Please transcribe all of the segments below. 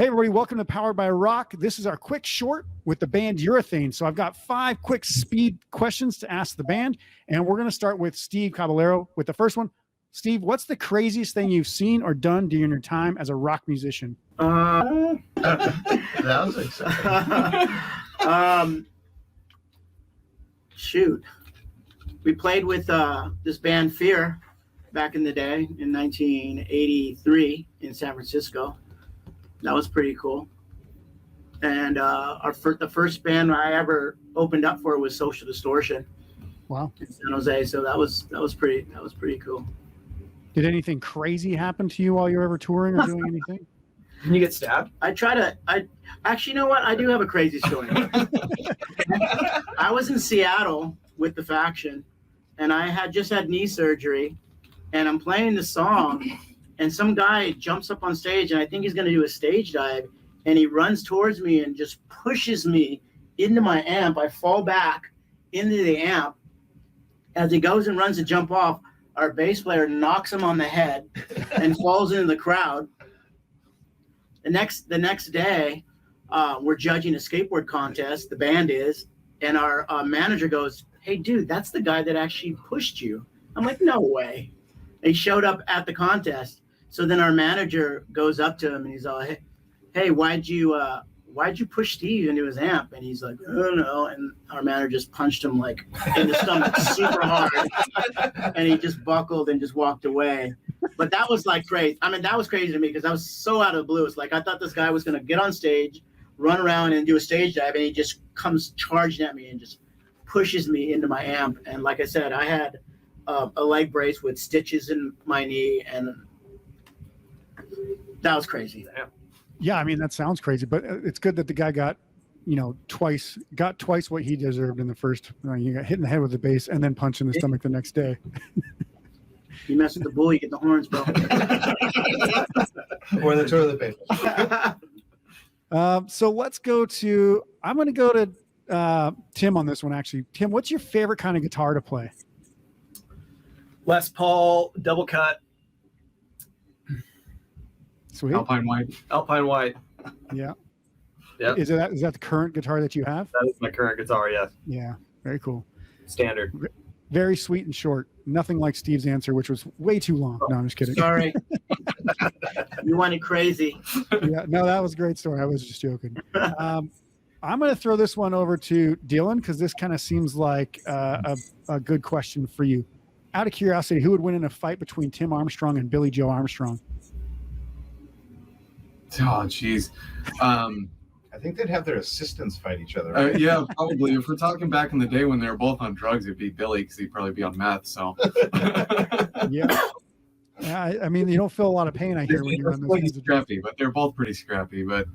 Hey, everybody, welcome to Powered by Rock. This is our quick short with the band Urethane. So I've got 5 quick speed questions to ask the band, and we're going to start with Steve Caballero with the first one. Steve, what's the craziest thing you've seen or done during your time as a rock musician? That was exciting. Shoot. We played with this band Fear back in the day in 1983 in San Francisco. That was pretty cool. And the first band I ever opened up for was Social Distortion. Wow. In San Jose. So that was pretty cool. Did anything crazy happen to you while you were ever touring or doing anything? Can you get stabbed? Actually, you know what? I do have a crazy story. I was in Seattle with the Faction, and I had just had knee surgery, and I'm playing the song, and some guy jumps up on stage, and I think he's going to do a stage dive, and he runs towards me and just pushes me into my amp. I fall back into the amp. As he goes and runs to jump off, our bass player knocks him on the head and falls into the crowd. The next day, we're judging a skateboard contest, the band is, and our manager goes, "Hey, dude, that's the guy that actually pushed you." I'm like, "No way." He showed up at the contest. So then our manager goes up to him and he's all, "Hey, why'd you push Steve into his amp?" And he's like, "I don't know." And our manager just punched him like in the stomach super hard. And he just buckled and just walked away. But that was like crazy. I mean, that was crazy to me because I was so out of the blue. It's like I thought this guy was going to get on stage, run around and do a stage dive, and he just comes charging at me and just pushes me into my amp. And like I said, I had a leg brace with stitches in my knee, and that was crazy. Yeah, I mean, that sounds crazy, but it's good that the guy got twice what he deserved in the first. You got hit in the head with the bass and then punched in the stomach the next day. You mess with the bull, you get the horns, bro. Or the toilet paper. So let's go to, I'm going to go to Tim on this one, actually. Tim, what's your favorite kind of guitar to play? Les Paul, double cut. Sweet. Alpine White. Yeah. Yep. Is that the current guitar that you have? That is my current guitar, yes. Yeah. Very cool. Standard. Very sweet and short. Nothing like Steve's answer, which was way too long. No, I'm just kidding. Sorry. You wanted crazy. Yeah. No, that was a great story. I was just joking. I'm going to throw this one over to Dylan because this kind of seems like a good question for you. Out of curiosity, who would win in a fight between Tim Armstrong and Billy Joe Armstrong? Oh, jeez. I think they'd have their assistants fight each other. Right? Yeah, probably. If we're talking back in the day when they were both on drugs, it'd be Billy because he'd probably be on meth. So. Yeah. I mean, you don't feel a lot of pain, I hear, when you're on those kinds of drugs. Scrappy, but they're both pretty scrappy. But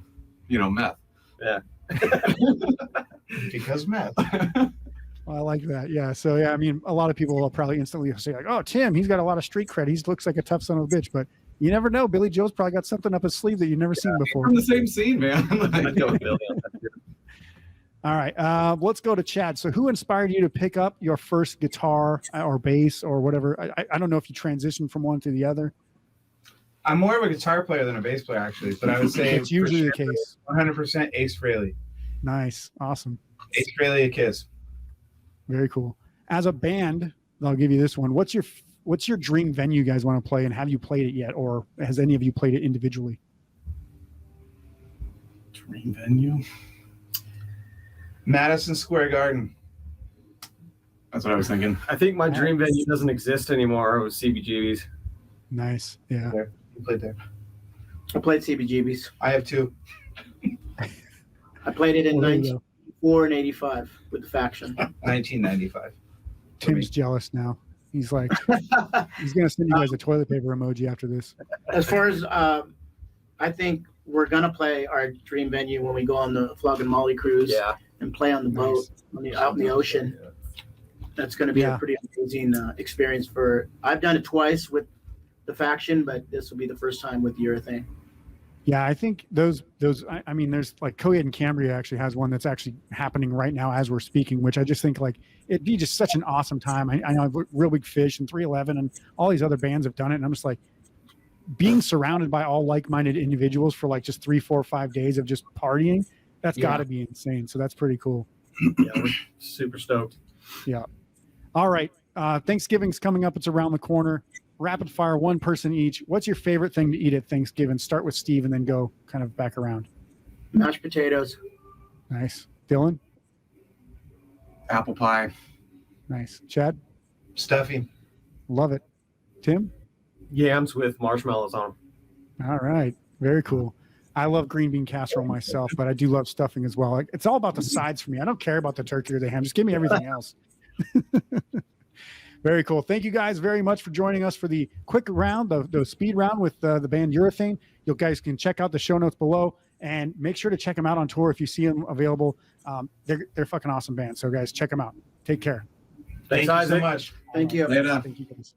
meth. Yeah. Because meth. Well, I like that. Yeah. So, yeah, I mean, a lot of people will probably instantly say, like, "Oh, Tim, he's got a lot of street cred. He looks like a tough son of a bitch." But you never know. Billy Joe's probably got something up his sleeve that you've never seen before. From the same scene, man. I'd go with Billy on that too. All right. Let's go to Chad. So who inspired you to pick up your first guitar or bass or whatever? I don't know if you transitioned from one to the other. I'm more of a guitar player than a bass player, actually. But I would say it's usually the case. 100% Ace Frehley. Nice. Awesome. Ace Frehley, a Kiss. Very cool. As a band, I'll give you this one. What's your dream venue you guys want to play, and have you played it yet, or has any of you played it individually? Dream venue? Madison Square Garden. That's what I was thinking. I think my dream venue doesn't exist anymore. It was CBGB's. Nice. Yeah. You played there. I played CBGB's. I have 2. I played it in Well, there you go. 1984 and 85 with the Faction. 1995. Tim's jealous now. He's like, he's going to send you guys a toilet paper emoji after this. As far as I think we're going to play our dream venue when we go on the Flog and Molly cruise and play on the boat out in the ocean. That's going to be a pretty amazing experience. I've done it twice with the Faction, but this will be the first time with Urethane. Yeah, I think those. I mean, there's like Coed and Cambria actually has one that's actually happening right now as we're speaking, which I just think like it'd be just such an awesome time. I know Real Big Fish and 311 and all these other bands have done it, and I'm just like, being surrounded by all like-minded individuals for like just 3, 4, 5 days of just partying, that's got to be insane. So that's pretty cool. Yeah, we're super stoked. Yeah. All right. Thanksgiving's coming up. It's around the corner. Rapid fire, one person each. What's your favorite thing to eat at Thanksgiving? Start with Steve and then go kind of back around. Mashed potatoes. Nice. Dylan? Apple pie. Nice. Chad? Stuffing. Love it. Tim? Yams with marshmallows on them. All right. Very cool. I love green bean casserole myself, but I do love stuffing as well. Like, it's all about the sides for me. I don't care about the turkey or the ham. Just give me everything else. Very cool. Thank you guys very much for joining us for the quick round, the speed round with the band Urethane. You guys can check out the show notes below and make sure to check them out on tour if you see them available. They're fucking awesome band. So guys, check them out. Take care. Thank you so much. Thank you. Later. Thank you guys.